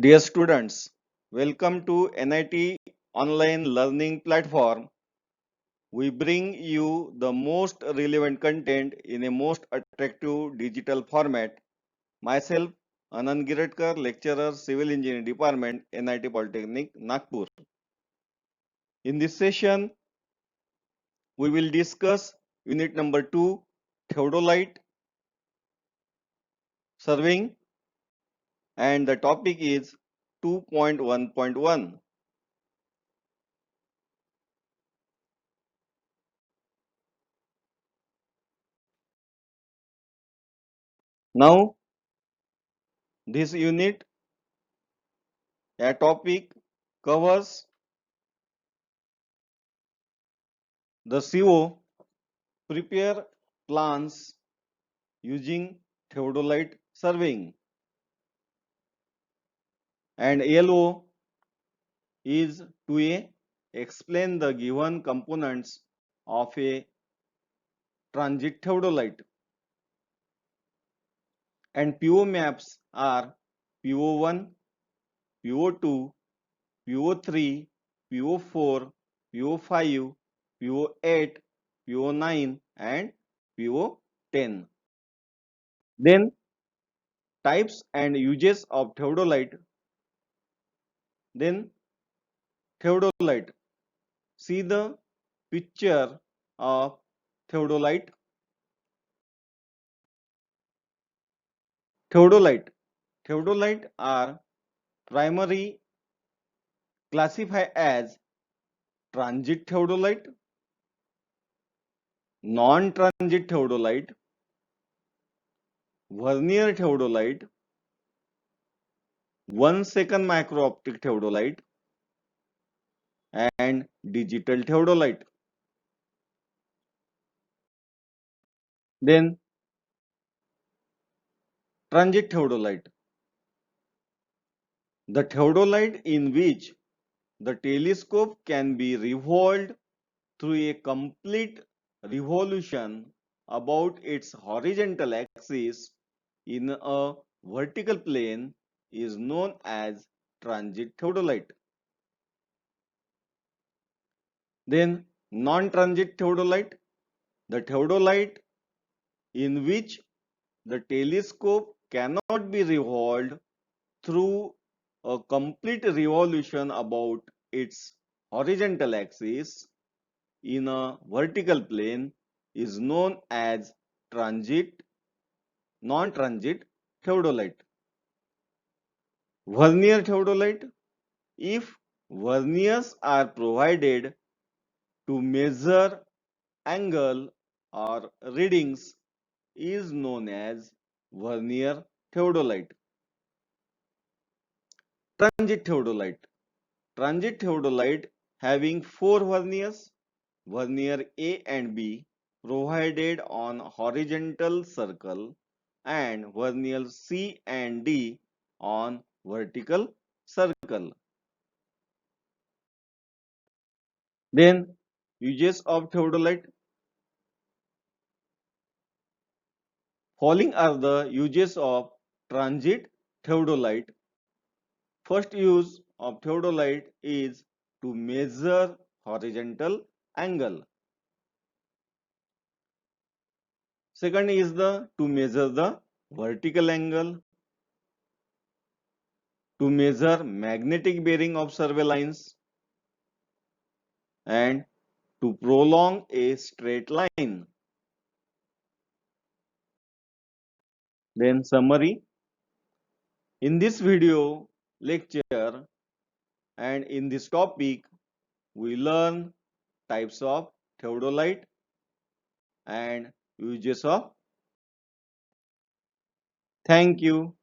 Dear students, welcome to NIT online learning platform. We bring you the most relevant content in a most attractive digital format. Myself, Anand Giradkar, lecturer, Civil Engineering Department, NIT Polytechnic, Nagpur. In this session, we will discuss unit number 2, theodolite surveying, and the topic is 2.1.1. Now, this unit, a topic covers the CO prepare plans using theodolite surveying, and LO is to explain the given components of a transit theodolite, and PO maps are PO1, PO2, PO3, PO4, PO5, PO8, PO9 and PO10. Then types and uses of theodolite. Then theodolite. See the picture of theodolite. Theodolite. Theodolite are primary classified as transit theodolite, non-transit theodolite, vernier theodolite, 1-second micro-optic theodolite, and digital theodolite. Then transit theodolite. The theodolite in which the telescope can be revolved through a complete revolution about its horizontal axis in a vertical plane is known as transit theodolite. Then non-transit theodolite, the theodolite in which the telescope cannot be revolved through a complete revolution about its horizontal axis in a vertical plane is known as non-transit theodolite. Vernier theodolite, if verniers are provided to measure angle or readings, is known as vernier theodolite. Transit theodolite. Transit theodolite having 4 verniers, vernier A and B provided on horizontal circle and vernier C and D on vertical circle. Then uses of theodolite. Following are the uses of transit theodolite. First use of theodolite is to measure horizontal angle. Second is to measure the vertical angle, to measure magnetic bearing of survey lines, and to prolong a straight line. Then summary. In this video lecture and in this topic, we learn types of theodolite and uses of. Thank you.